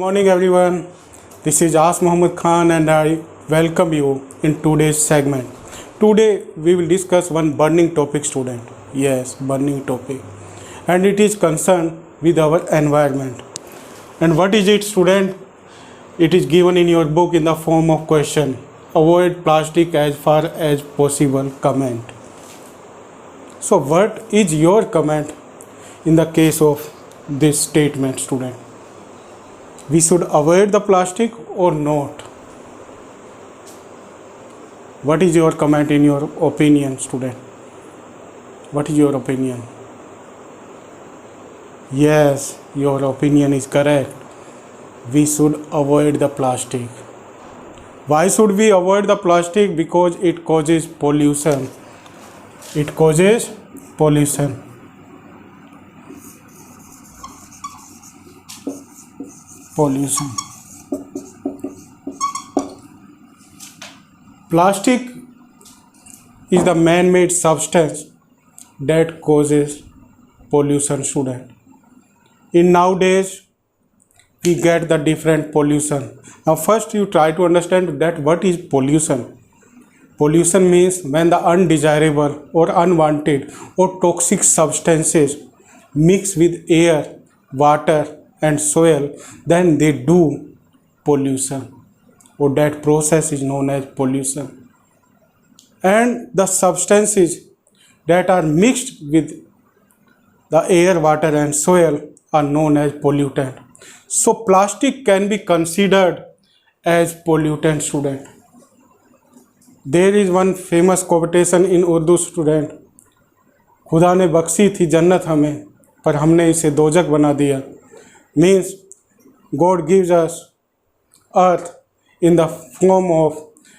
Morning everyone, this is As Muhammad Khan and I welcome you in today's segment. Today we will discuss one burning topic student. Yes, burning topic. And it is concerned with our environment. And what is it student? It is given in your book in the form of question. Avoid plastic as far as possible comment. So what is your comment in the case of this statement student? We should avoid the plastic or not? What is your comment in your opinion student? What is your opinion? Yes, your opinion is correct. We should avoid the plastic. Why should we avoid the plastic? Because it causes pollution. It causes pollution. Pollution. Plastic is the man-made substance that causes pollution student. In nowadays we get the different pollution. Now first you try to understand that what is pollution. Pollution means when the undesirable or unwanted or toxic substances mix with air, water and soil, then they do pollution, or that process is known as pollution. And the substances that are mixed with the air, water and soil are known as pollutant. So plastic can be considered as pollutant student. There is one famous quotation in Urdu student. खुदा ने बख्शी थी जन्नत हमें पर हमने इसे दोजक बना दिया. Means God gives us earth in the form of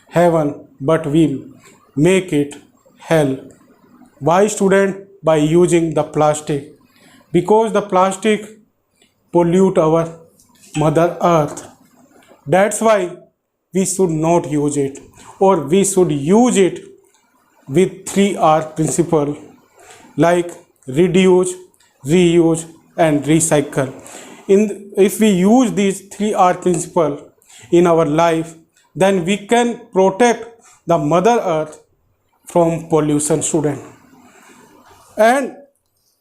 heaven but we make it hell. Why student? By using the plastic. Because the plastic pollute our mother earth. That's why we should not use it, or we should use it with 3R principle like reduce, reuse and recycle. If we use these 3R principle in our life, then we can protect the mother earth from pollution student. And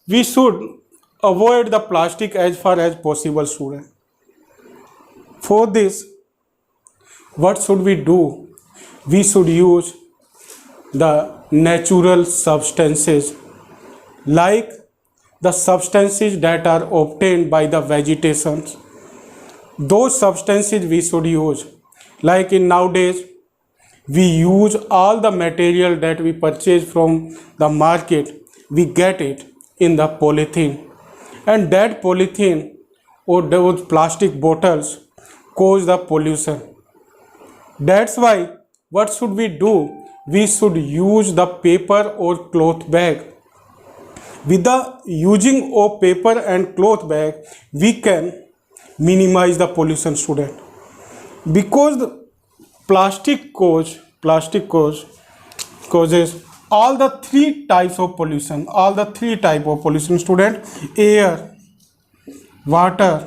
we should avoid the plastic as far as possible student. For this, what should we do? We should use the natural substances like the substances that are obtained by the vegetations. Those substances we should use. Like in nowadays, we use all the material that we purchase from the market. We get it in the polythene. And that polythene or those plastic bottles cause the pollution. That's why what should we do? We should use the paper or cloth bag. With the using of paper and cloth bag, we can minimize the pollution student. Because the plastic causes all the three types of pollution. All the three types of pollution student: air, water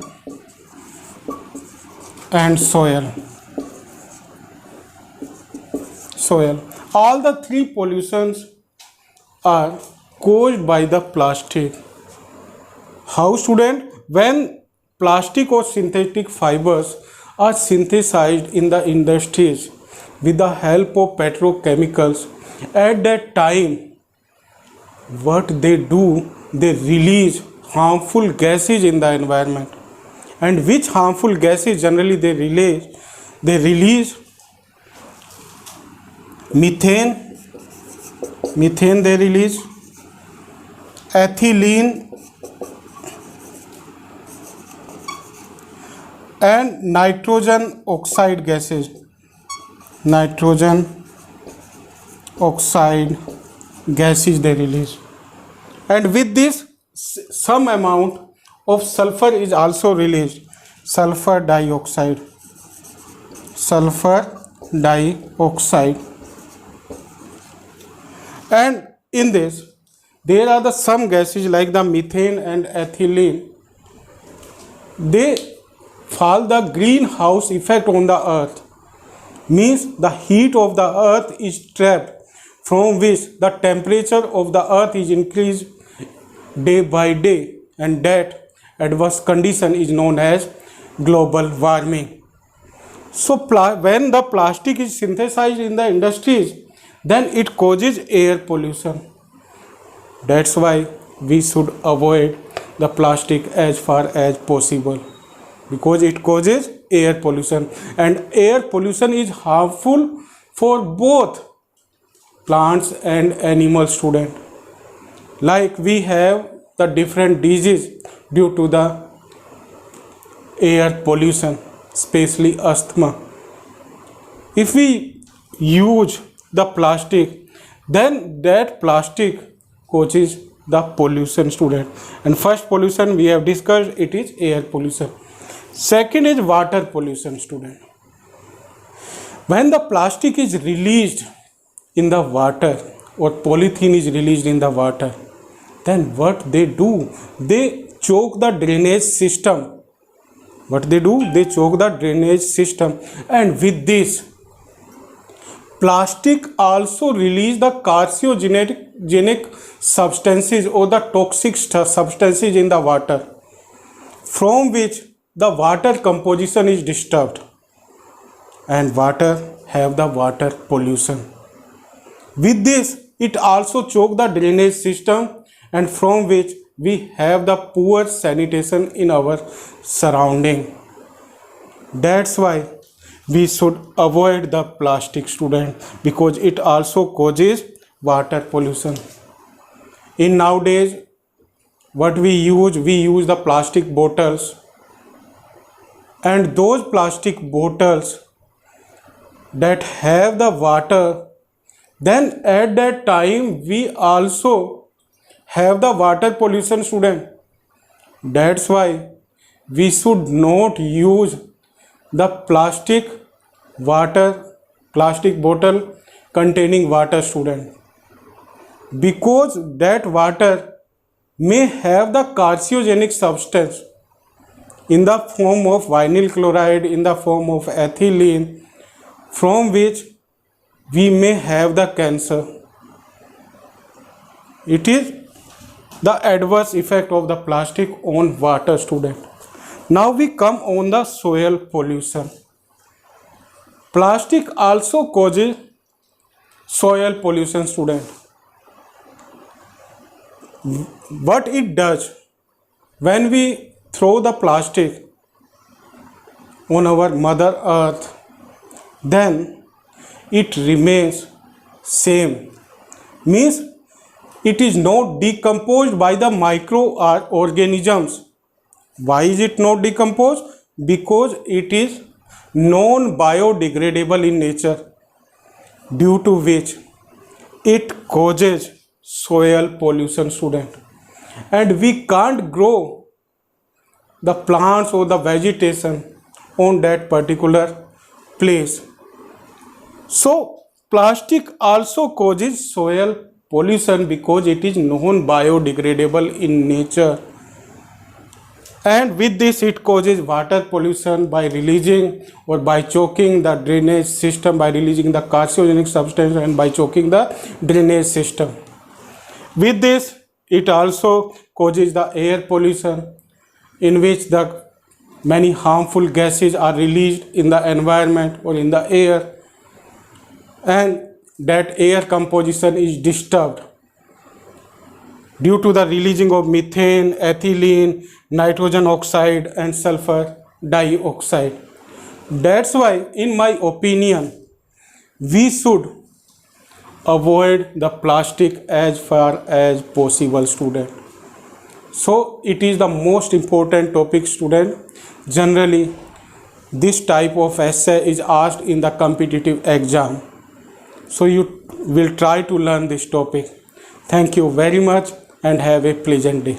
and soil. All the three pollutions are caused by the plastic. How student? When plastic or synthetic fibers are synthesized in the industries with the help of petrochemicals, at that time what they do, they release harmful gases in the environment. And which harmful gases generally they release? Methane they release, ethylene and nitrogen oxide gases. Nitrogen oxide gases they release. And with this, some amount of sulfur is also released. Sulfur dioxide. And in this, there are some gases like the methane and ethylene. They fall the greenhouse effect on the earth, means the heat of the earth is trapped, from which the temperature of the earth is increased day by day, and that adverse condition is known as global warming. So when the plastic is synthesized in the industries, then it causes air pollution. That's why we should avoid the plastic as far as possible, because it causes air pollution, and air pollution is harmful for both plants and animal student. Like we have the different diseases due to the air pollution, especially asthma. If we use the plastic, then that plastic causes the pollution, student. And first pollution we have discussed, it is air pollution. Second is water pollution, student. When the plastic is released in the water or polythene is released in the water, then what they do, they choke the drainage system. What they do, they choke the drainage system, and with this plastic also release the carcinogenic substances or the toxic substances in the water, from which the water composition is disturbed, and water have the water pollution. With this, it also choke the drainage system, and from which we have the poor sanitation in our surrounding. That's why we should avoid the plastic, student, because it also causes water pollution. In nowadays, what we use the plastic bottles, and those plastic bottles that have the water, then at that time we also have the water pollution, student. That's why we should not use the plastic bottle containing water, student, because that water may have the carcinogenic substance in the form of vinyl chloride, in the form of ethylene, from which we may have the cancer. It is the adverse effect of the plastic on water, student. Now we come on the soil pollution. Plastic also causes soil pollution, student. What it does, when we throw the plastic on our mother earth, then it remains same, means it is not decomposed by the microorganisms. Why is it not decomposed? Because it is non-biodegradable in nature, due to which it causes soil pollution, student. And we can't grow the plants or the vegetation on that particular place. So plastic also causes soil pollution because it is non-biodegradable in nature. And with this, it causes water pollution by releasing or by choking the drainage system, by releasing the carcinogenic substance and by choking the drainage system. With this, it also causes the air pollution, in which the many harmful gases are released in the environment or in the air, and that air composition is disturbed due to the releasing of methane, ethylene, nitrogen oxide and sulfur dioxide. That's why, in my opinion, we should avoid the plastic as far as possible, student. So it is the most important topic, student. Generally, this type of essay is asked in the competitive exam. So you will try to learn this topic. Thank you very much and have a pleasant day.